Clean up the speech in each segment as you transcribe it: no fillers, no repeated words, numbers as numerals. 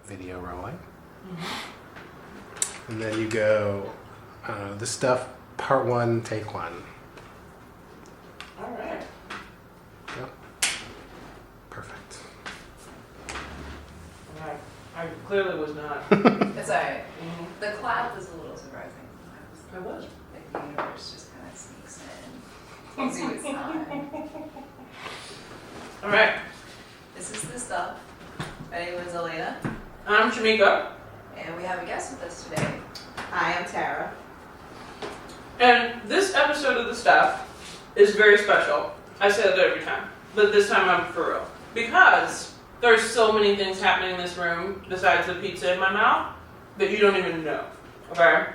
video rolling. And then you go, the stuff, part 1, take 1. All right. Yep. Perfect. All right. I clearly was not. It's alright. Mhm. The cloud was a little surprising. I was. Like the universe just kind of sneaks in. Tells you it's time. All right. This is the stuff. My name is Elena, I'm Shamika. and we have a guest with us today. Hi, I'm Tara. And this episode of The Stuff is very special. I say that every time, but this time I'm for real. Because there's so many things happening in this room besides the pizza in my mouth that you don't even know, okay?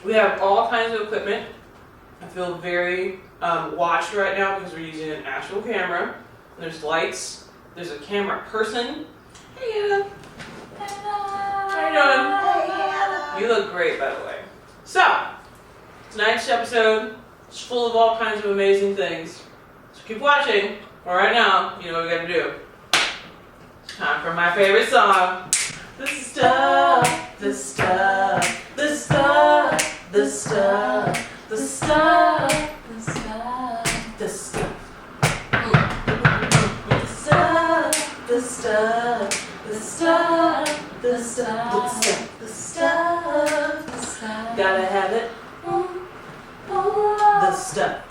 We have all kinds of equipment. I feel very watched right now because we're using an actual camera. There's lights. There's a camera person. Hey, Anna. How you doing? You look great, by the way. So, tonight's episode is full of all kinds of amazing things. So keep watching. Or right now, you know what we gotta do. It's time for my favorite song. The stuff, the stuff, the stuff, the stuff, the stuff, the stuff, the stuff. The stuff, the stuff, the stuff, the stuff, the stuff. Gotta have it. The stuff.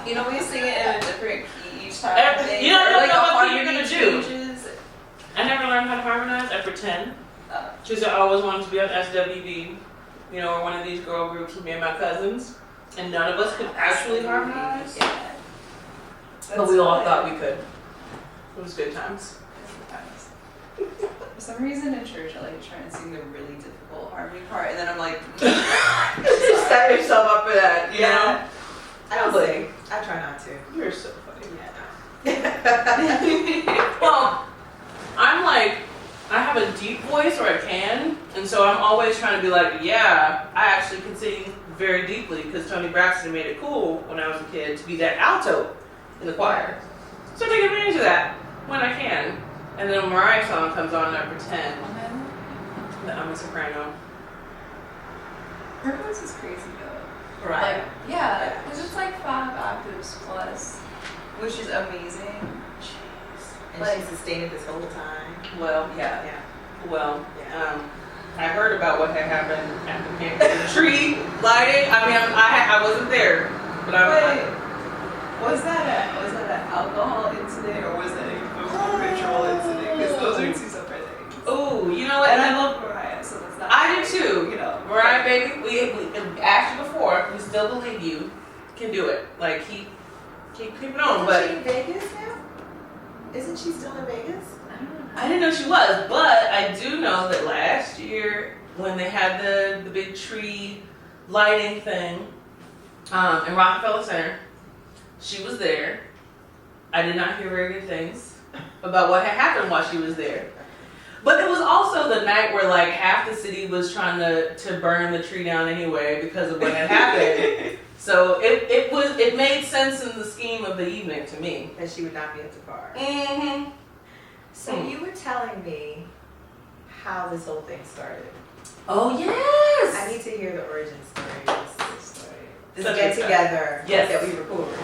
You know, we sing it in a different key each time. You don't know Like what key you're harmony gonna do. changes. I never learned how to harmonize at pretend. Oh. Because I always wanted to be on SWB, you know, or one of these girl groups with me and my cousins, and none of us could actually harmonize. Yeah. But we all thought we could. It was good times. For some reason in church, I like trying to sing the really difficult harmony part, and then I'm like, You set yourself up for that, you know? I don't Totally. sing. I try not to. You're so funny. Yeah. Well, I'm like, I have a deep voice, or I can, and so I'm always trying to be like, yeah, I actually can sing very deeply, because Tony Braxton made it cool when I was a kid to be that alto in the choir. So I take advantage of that when I can. And then when Mariah's song comes on, I pretend that I'm a soprano. her voice is crazy though. Right. Like, yeah, because it's like 5 octaves plus, which is amazing. And Like- she sustained it this whole time. Well, Yeah. Yeah. well, Yeah. I heard about what had happened at the tree lighting. I mean, I wasn't there, but Wait, was that an alcohol incident or was that a ritual incident? Because those are two separate things. Oh, you know what? And I love Mariah, so that's not. I do too. You know, Mariah, baby, we asked you before. We still believe you can do it. Like keep it on. Isn't But she in Vegas now? Isn't she still in Vegas? I didn't know she was. But I do know that last year when they had the big tree lighting thing in Rockefeller Center, she was there. I did not hear very good things about what had happened while she was there. But it was also the night where like half the city was trying to burn the tree down anyway because of what had happened. So it made sense in the scheme of the evening to me. That she would not be at the bar. Mm-hmm. So you were telling me how this whole thing started. Oh yes. I need to hear the origin story of this Such get a- together Yes. that we recorded.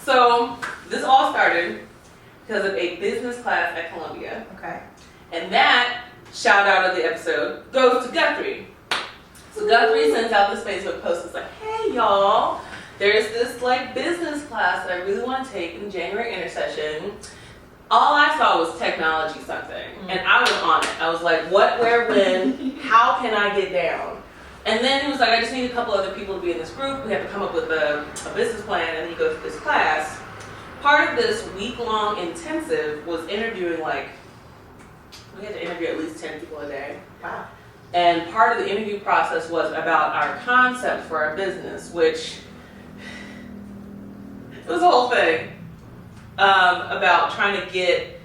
So this all started because of a business class at Columbia. Okay. And that shout out of the episode goes to Guthrie. So Guthrie sends out this Facebook post. It's like, hey y'all, there's this like business class that I really want to take in the January intercession. All I saw was technology something, and I was on it. I was like, what, where, when, how can I get down? And then he was like, I just need a couple other people to be in this group. We have to come up with a business plan, and then you go through this class. Part of this week-long intensive was interviewing we had to interview at least 10 people a day. Wow. And part of the interview process was about our concept for our business, which it was a whole thing about trying to get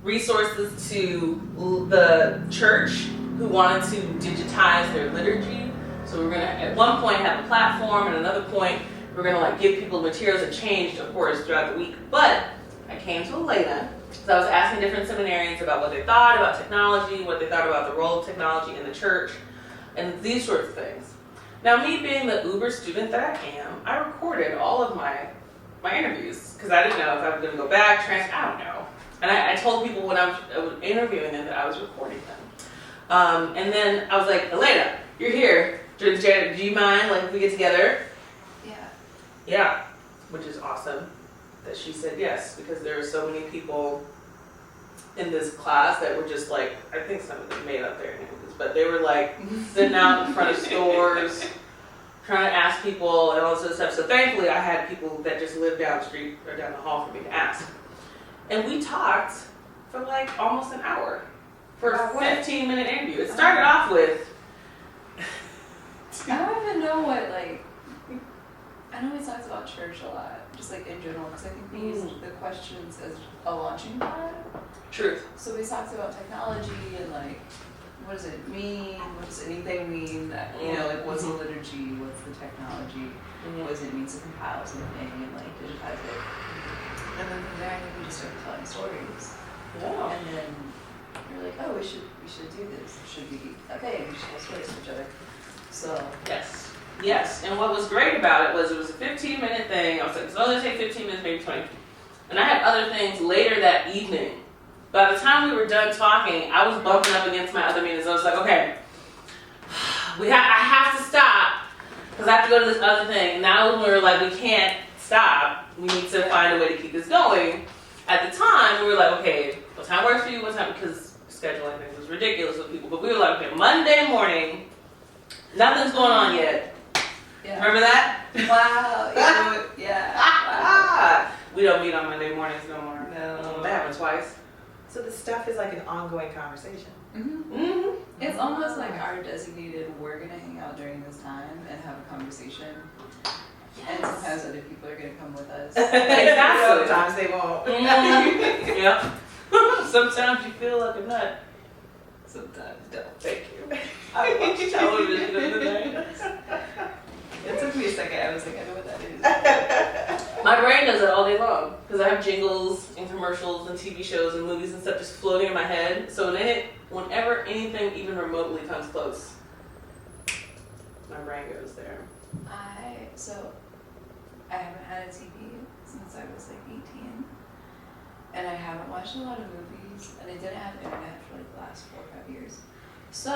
resources to the church who wanted to digitize their liturgy. So we're gonna at one point have a platform, and another point we're gonna like give people materials that changed, of course, throughout the week. But I came to Elena. So I was asking different seminarians about what they thought about technology, what they thought about the role of technology in the church, and these sorts of things. Now, me being the uber student that I am, I recorded all of my interviews because I didn't know if I was going to go back, I don't know. And I told people when I was interviewing them that I was recording them. And then I was like, Elena, you're here. Do you mind, like, if we get together? Yeah. Yeah, which is awesome that she said yes, because there are so many people in this class that were just like, I think some of them made up their names, but they were like sitting out in front of stores, trying to ask people and all this other stuff. So thankfully I had people that just lived down the street or down the hall for me to ask. And we talked for like almost an hour for a 15-minute interview. It started off with, I don't even know what, like, I know he talks about church a lot, just like in general, because I think we use the questions as a launching pad. truth. So we talked about technology and like, what does it mean? What does anything mean? That, you know, like what's the liturgy? What's the technology? What does it mean to compile something and like digitize it? And then from there, I think we just started telling stories. Yeah. And then we were like, oh, we should do this. Should we? Okay, we should tell stories to each other. So Yes, and what was great about it was a 15-minute thing. I was like, it's only going to take 15 minutes, maybe 20. And I had other things later that evening. By the time we were done talking, I was bumping up against my other meetings. I was like, okay, I have to stop because I have to go to this other thing. And now when we were like, we can't stop. We need to find a way to keep this going. At the time, we were like, okay, what time works for you? What time? Because scheduling things was ridiculous with people. But we were like, okay, Monday morning, nothing's going on yet. yeah. Remember that? Wow. Yeah. Wow. We don't meet on Monday mornings no more. No. That happened twice. So the stuff is like an ongoing conversation. Mm-hmm. It's almost like our designated, we're gonna hang out during this time and have a conversation. And sometimes other people are gonna come with us. Exactly. Sometimes they won't. Yeah. Sometimes you feel like a nut. Sometimes don't. Thank you. I watch television in the night. It took me a second. I was like, I know what that is. My brain does it all day long because I have jingles and commercials and TV shows and movies and stuff just floating in my head. So whenever anything even remotely comes close, my brain goes there. I haven't had a TV since I was like 18, and I haven't watched a lot of movies, and I didn't have internet for like the last 4 or 5 years. So